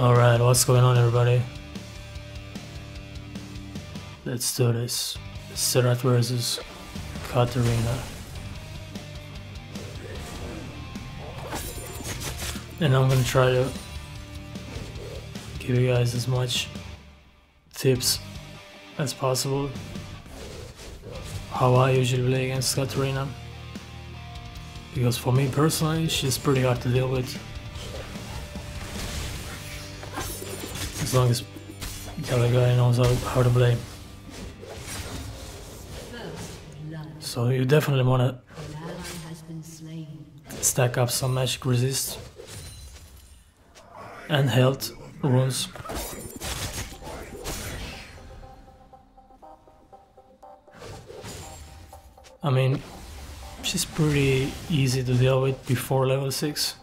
Alright, what's going on, everybody? Let's do this. Xerath versus Katarina. And I'm gonna try to give you guys as much tips as possible how I usually play against Katarina. Because for me personally, she's pretty hard to deal with. As long as the other guy knows how to play. So you definitely want to stack up some magic resist and health runes. I mean, she's pretty easy to deal with before level 6.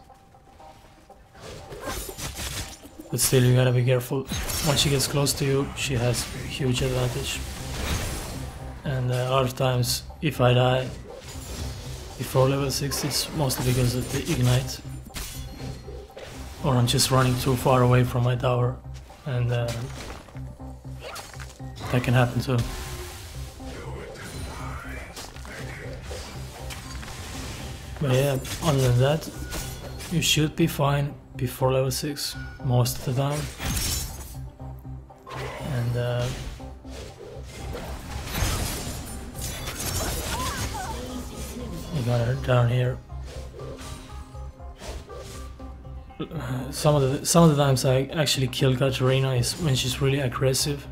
But still, you gotta be careful. Once she gets close to you, she has a huge advantage. And a lot of times, if I die before level 6, it's mostly because of the ignite. Or I'm just running too far away from my tower. And that can happen too. But yeah, other than that, you should be fine before level 6 most of the time. And you got her down here. Some of the times I actually kill Katarina is when she's really aggressive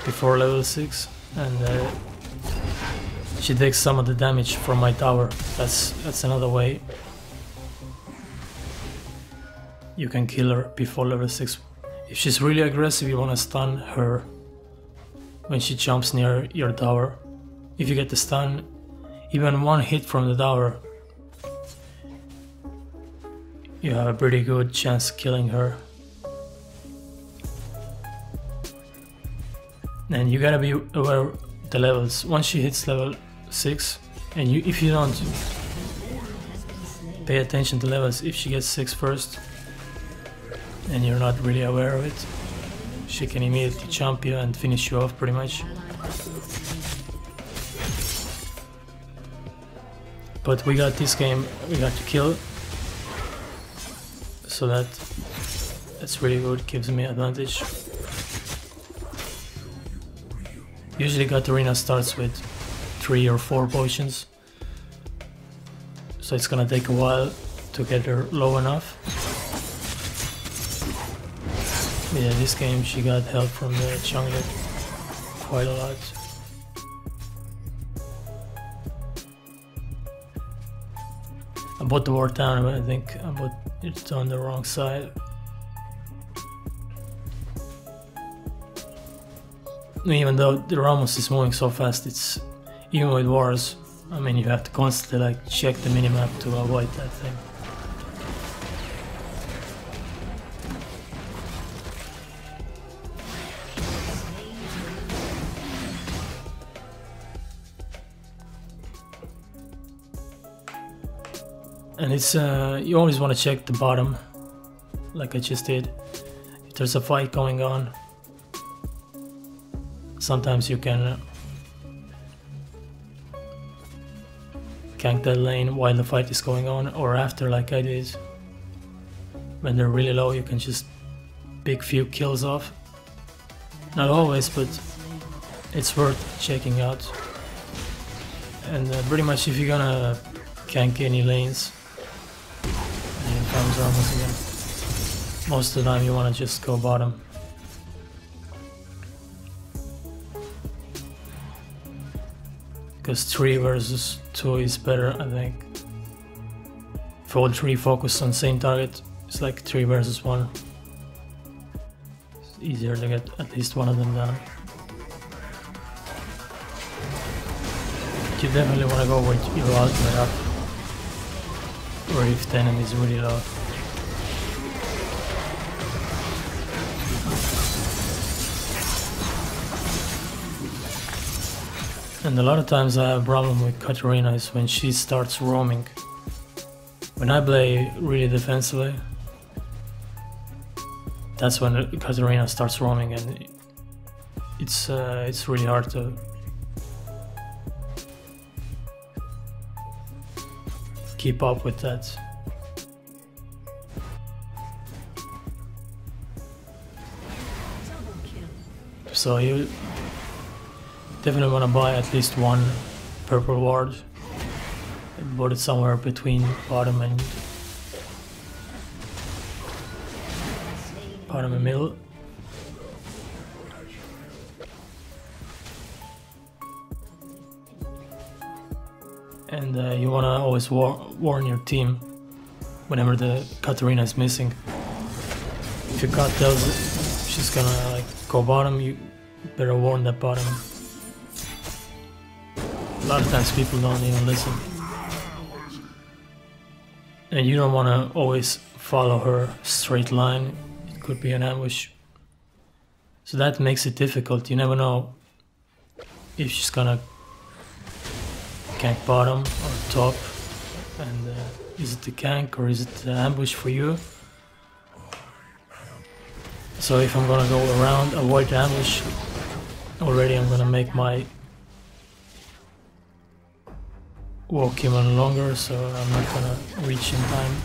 before level 6, and she takes some of the damage from my tower. That's another way you can kill her before level 6. If she's really aggressive, you want to stun her when she jumps near your tower. If you get the stun, even one hit from the tower, you have a pretty good chance killing her. And you gotta be aware of the levels. Once she hits level 6, and if you don't pay attention to levels, if she gets 6 first and you're not really aware of it, she can immediately jump you and finish you off pretty much. But we got this game, we got to kill, so that's really good, gives me advantage. Usually Katarina starts with 3 or 4 potions, so it's gonna take a while to get her low enough. Yeah, this game she got help from the jungler quite a lot. I bought the ward down, but I think I bought it on the wrong side. Even though the Ramos is moving so fast, it's even with wars, I mean, you have to constantly like check the minimap to avoid that thing. And it's you always want to check the bottom, like I just did. If there's a fight going on, sometimes you can gank that lane while the fight is going on, or after, like I did. When they're really low, you can just pick few kills off. Not always, but it's worth checking out. And pretty much if you're gonna gank any lanes, and here comes Ramos again, most of the time you want to just go bottom. Because 3 versus 2 is better, I think. If all 3 focus on same target, it's like 3 versus 1. It's easier to get at least one of them down. But you definitely want to go with your ultimate up, or if the enemy is really low. And a lot of times I have a problem with Katarina is when she starts roaming. When I play really defensively, that's when Katarina starts roaming, and it's really hard to keep up with that. So you definitely want to buy at least one purple ward and put it somewhere between bottom and middle. And you want to always warn your team whenever the Katarina is missing. If your cat tells it she's gonna like go bottom, you better warn that bottom. A lot of times people don't even listen. And you don't want to always follow her straight line. It could be an ambush. So that makes it difficult. You never know if she's gonna gank bottom or top, and is it the gank or is it the ambush for you? So if I'm gonna go around, avoid the ambush, already I'm gonna make my walk even longer, so I'm not gonna reach in time.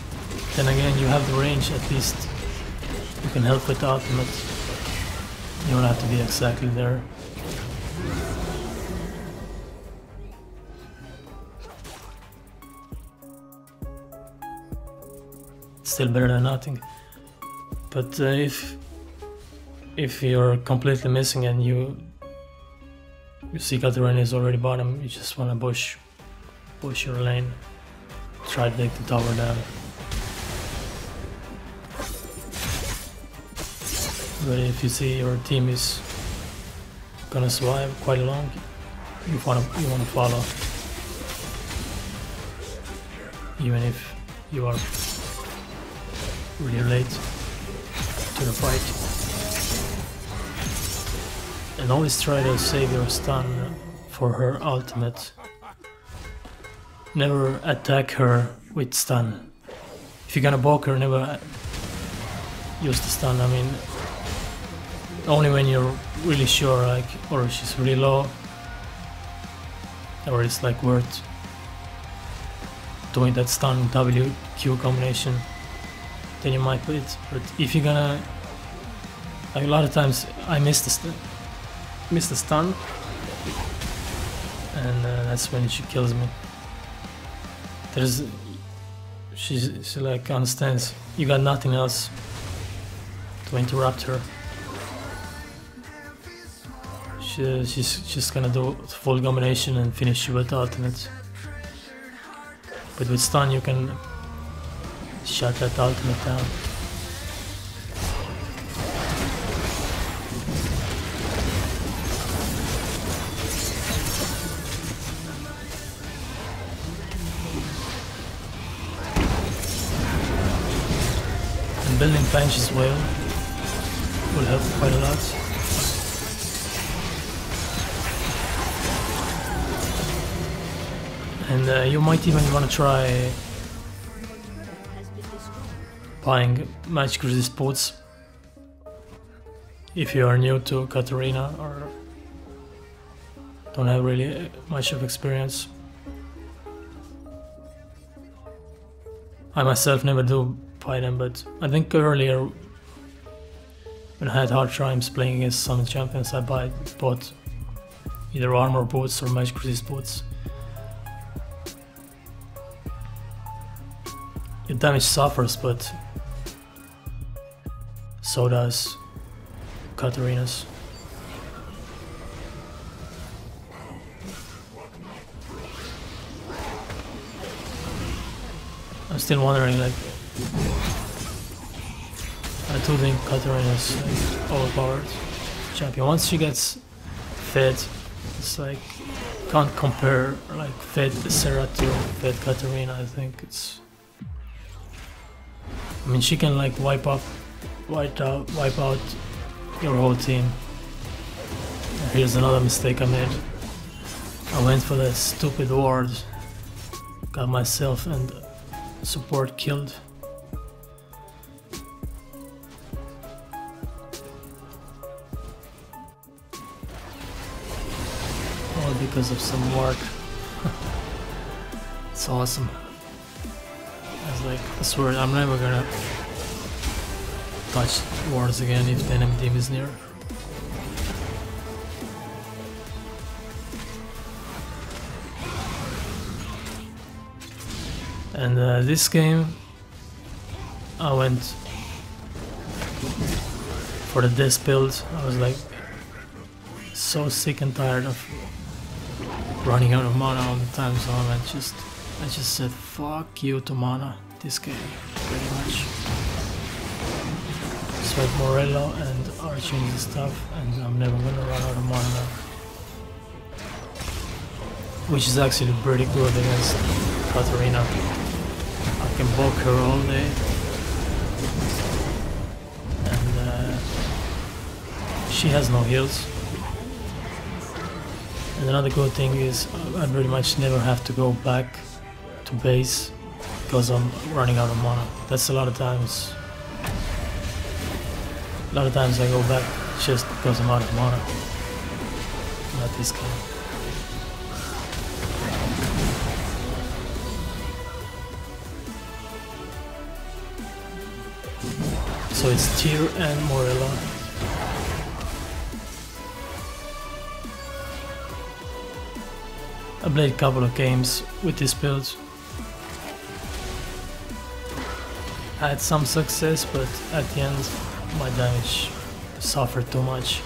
Then again, you have the range, at least you can help with the ultimate. You don't have to be exactly there. Still better than nothing. But if you're completely missing and you see Katarina is already bottom, you just want to push your lane, try to take the tower down. But if you see your team is gonna survive quite long, you wanna follow, even if you are really late to the fight. And always try to save your stun for her ultimate. Never attack her with stun. If you're gonna poke her, never use the stun. I mean, only when you're really sure, like, or she's really low, or it's like worth doing that stun WQ combination, then you might put it. But if you're gonna, like, a lot of times I miss the stun, and that's when she kills me. She like understands you got nothing else to interrupt her. She's just gonna do full combination and finish you with ultimate. But with stun you can shut that ultimate down. And building bench as well will help quite a lot. And you might even want to try buying magic resist boots if you are new to Katarina or don't have really much of experience. I myself never do buy them, but I think earlier when I had hard times playing against some champions, I bought either armor boots or magic resist boots. Your damage suffers, but so does Katarina's. I'm still wondering, like, I do think Katarina's like overpowered champion. Once she gets fed, it's like can't compare like fed Xerath to fed Katarina. I think it's. I mean, she can like wipe out your whole team. Here's another mistake I made. I went for that stupid ward, got myself and support killed. because of some ward. It's awesome. I was like, I swear I'm never gonna touch wards again if the enemy team is near. And this game I went for the death build. I was like so sick and tired of running out of mana all the time, so I just said fuck you to mana this game, pretty much. Sweat Morello and Arching and stuff, and I'm never gonna run out of mana now. Which is actually pretty good against Katarina. I can poke her all day. And she has no heals. And another good thing is I pretty much never have to go back to base because I'm running out of mana. That's a lot of times. A lot of times I go back just because I'm out of mana. Not this game. So it's Tyr and Morella. I played a couple of games with this build. I had some success, but at the end my damage suffered too much.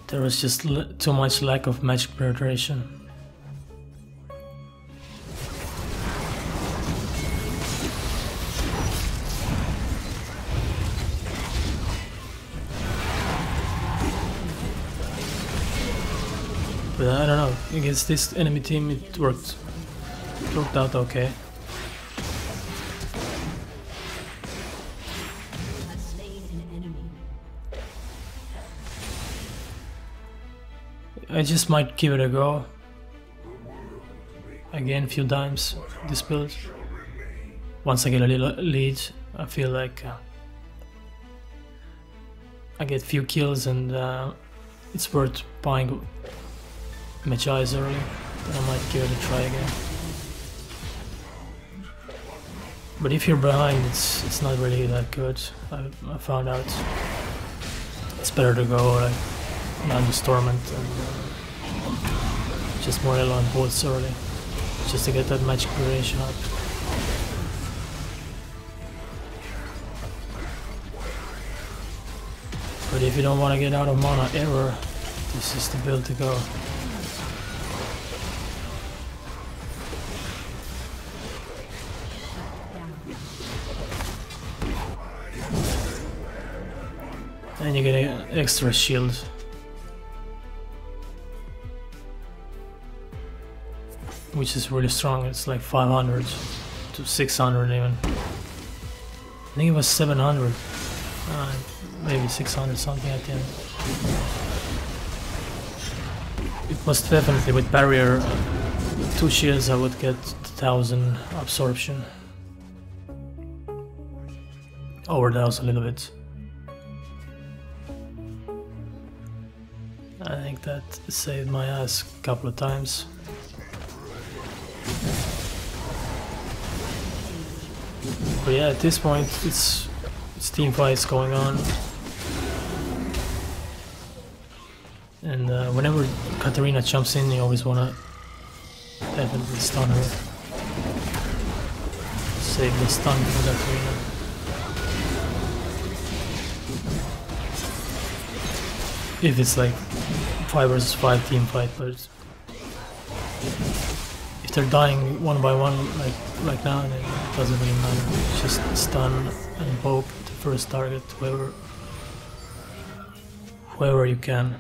There was just too much lack of magic penetration. But I don't know, against this enemy team it worked out okay. I just might give it a go again a few times this build. Once I get a little lead, I feel like I get few kills and it's worth buying match eyes early. Then I might give it a try again. But if you're behind, it's not really that good. I found out it's better to go like non-Stormant and just Morello and Bolts early, just to get that magic duration up. But if you don't want to get out of mana ever, this is the build to go. And you get an extra shield. Which is really strong, it's like 500 to 600 even. I think it was 700, maybe 600 something at the end. It was definitely with barrier, 2 shields I would get 1000 absorption. Overdose a little bit. I think that saved my ass a couple of times. But yeah, at this point it's team fights going on, and whenever Katarina jumps in, you always wanna definitely stun her. Save the stun for Katarina. If it's like 5 versus 5 team fight, but if they're dying one by one like now, then it doesn't really matter. Just stun and poke the first target, whoever you can.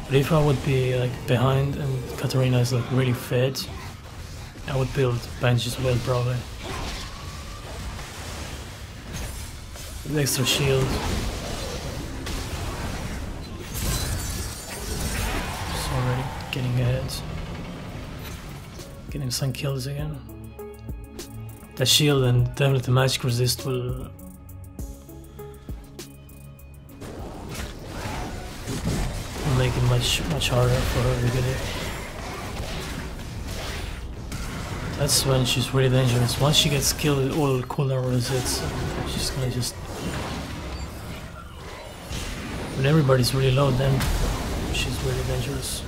But if I would be like behind and Katarina is like really fed, I would build bench as well probably. With extra shield. Just already getting ahead. Getting some kills again. The shield and definitely the magic resist will make it much harder for her to get it. That's when she's really dangerous. Once she gets killed, all cooldown resets. She's gonna just. When everybody's really low, then she's really dangerous.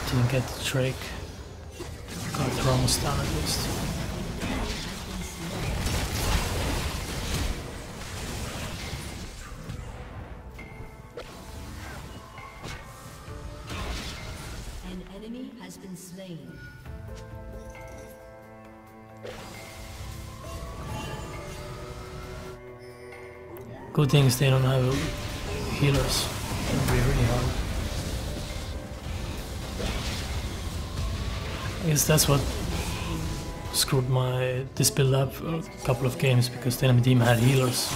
Didn't get the trick. Got the almost down at least. An enemy has been slain. Good thing is they don't have healers. It'll be really hard. I guess that's what screwed this build up a couple of games, because the enemy team had healers.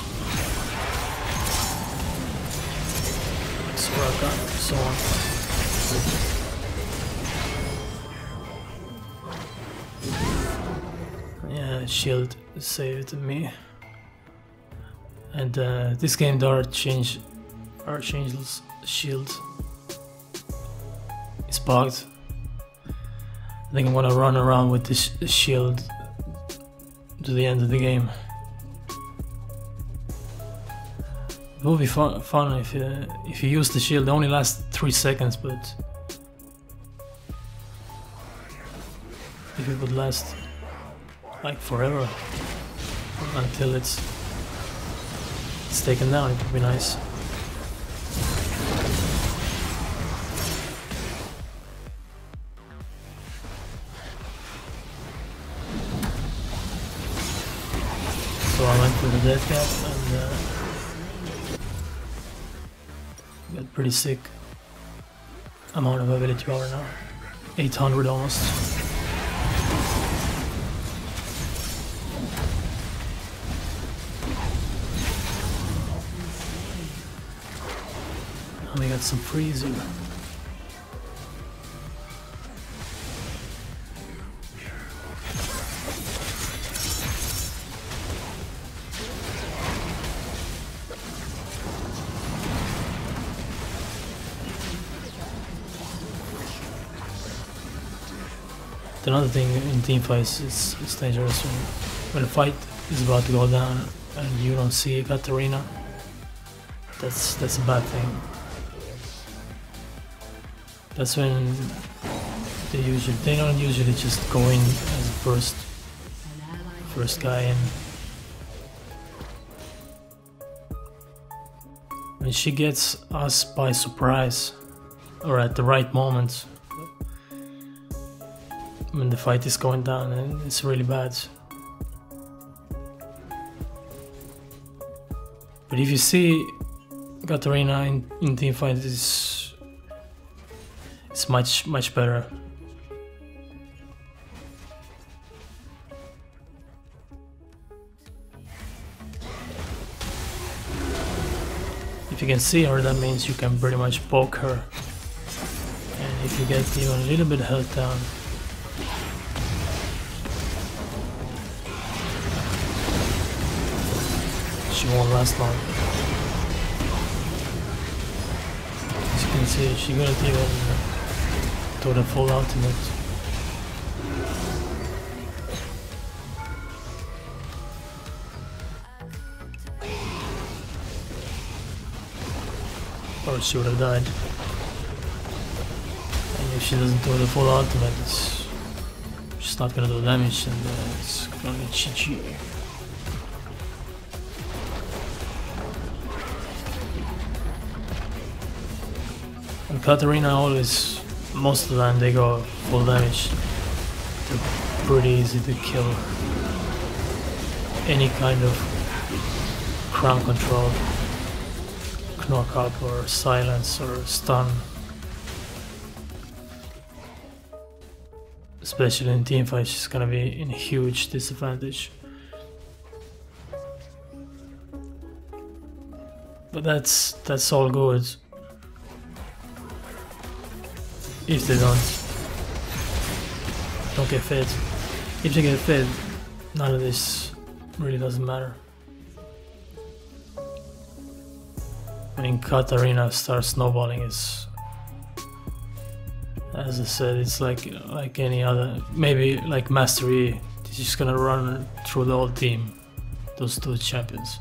Like Soraka and so on. Yeah, shield saved me. And this game the Archangel's shield is bugged. I think I'm gonna run around with this shield to the end of the game. It will be fun if you use the shield. It only lasts 3 seconds, but if it would last like forever until it's taken down, it would be nice. So I went for the death cap and got pretty sick amount of ability power now. 800 almost. And we got some freeze here. Another thing in teamfights is dangerous when a fight is about to go down and you don't see Katarina. That's a bad thing. That's when they don't usually just go in as the first guy in. When she gets us by surprise or at the right moment, when the fight is going down, and it's really bad. But if you see Katarina in team fight, it's much better. If you can see her, that means you can pretty much poke her, and if you get even a little bit health down, she won't last long. As you can see, she couldn't even do the full ultimate. or she would have died. And if she doesn't do the full ultimate, it's just not gonna do damage, and it's gonna be GG. And Katarina always, most of the time they go full damage. They're pretty easy to kill. Any kind of crown control, knockout or silence or stun. Especially in teamfights, she's gonna be in a huge disadvantage. But that's all good. If they don't get fed. If they get fed, none of this really doesn't matter. When Katarina starts snowballing, is, as I said, it's like any other, maybe like Mastery. She's just gonna run through the whole team, those two champions.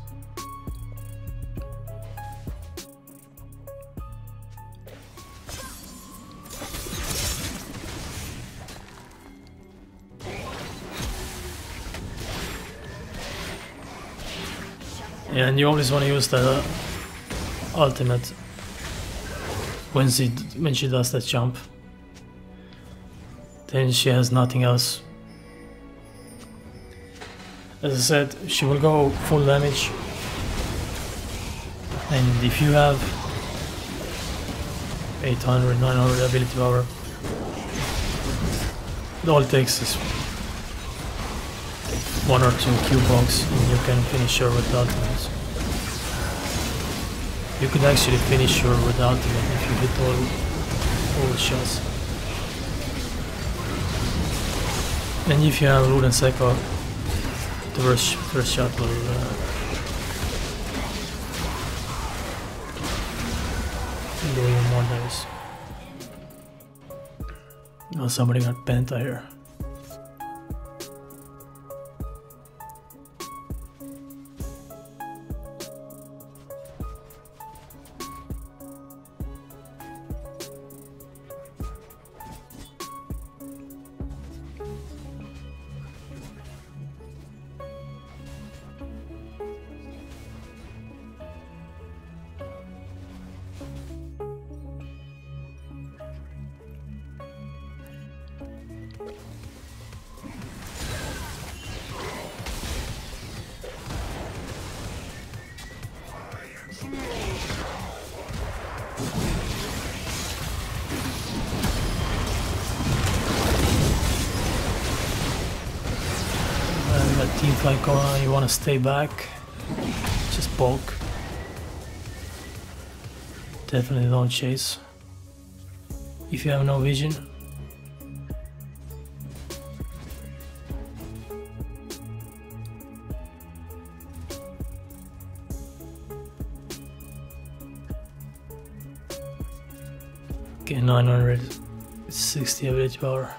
Yeah, and you always want to use the ultimate when she does that jump. Then she has nothing else. As I said, she will go full damage. And if you have 800, 900 ability power, all it takes is 1 or 2 Q box and you can finish her with the ultimate. You could actually finish her with the ultimate if you hit all the shots. And if you have Lud and Sekka, the first shot will do even more damage. Oh, somebody got Penta here. Team fight going on, you want to stay back, just bulk. Definitely don't chase if you have no vision. Okay, 960 ability power.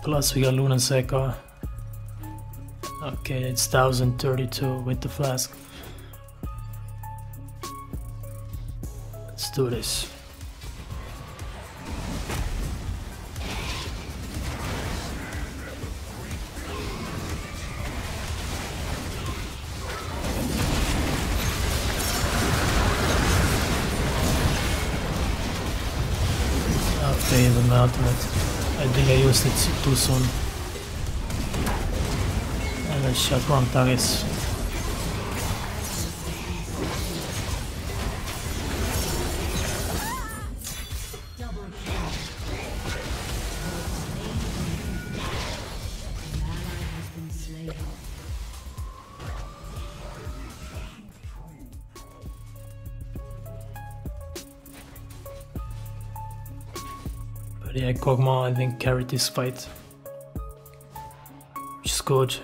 Plus we got Luna and Sekka. Okay, it's 1032 with the flask. Let's do this. Okay, the ultimate. I think I used it too soon. And I shot wrong targets. But yeah, Kog'Maw I think carried this fight, which is good.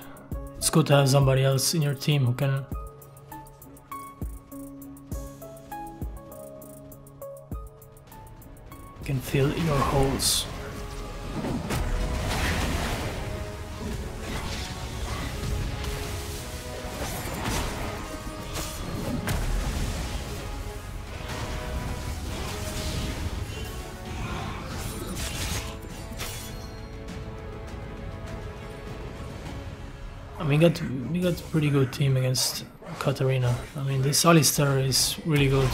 It's good to have somebody else in your team who can fill your holes. I mean, we got a pretty good team against Katarina. I mean, this Alistair is really good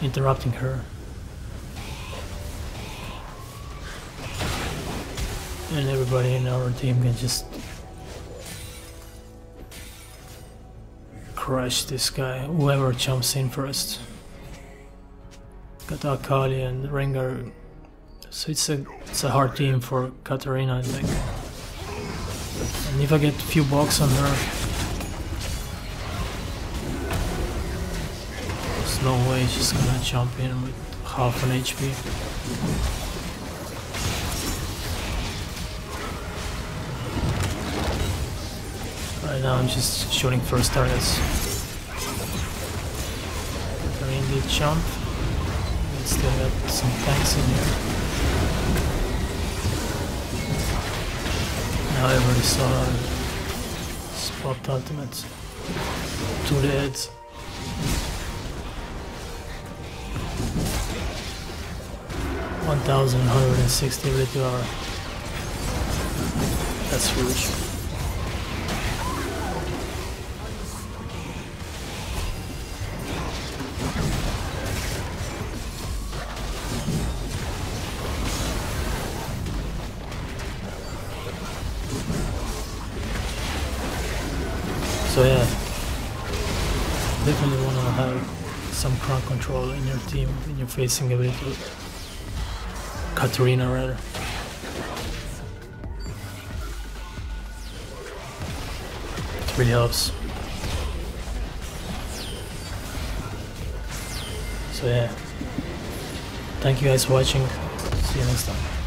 interrupting her. And everybody in our team can just crush this guy, whoever jumps in first. Got Akali and Rengar, so it's a hard team for Katarina, I think. And if I get a few blocks on her, there's no way she's gonna jump in with half an HP. Right now I'm just shooting first targets. Katarina did jump. We still got some tanks in here. Now I already saw spot ultimate to the head. $1,160 ability hour. That's huge. So yeah, definitely want to have some crowd control in your team when you're facing a bit of Katarina rather. It really helps. So yeah, thank you guys for watching, see you next time.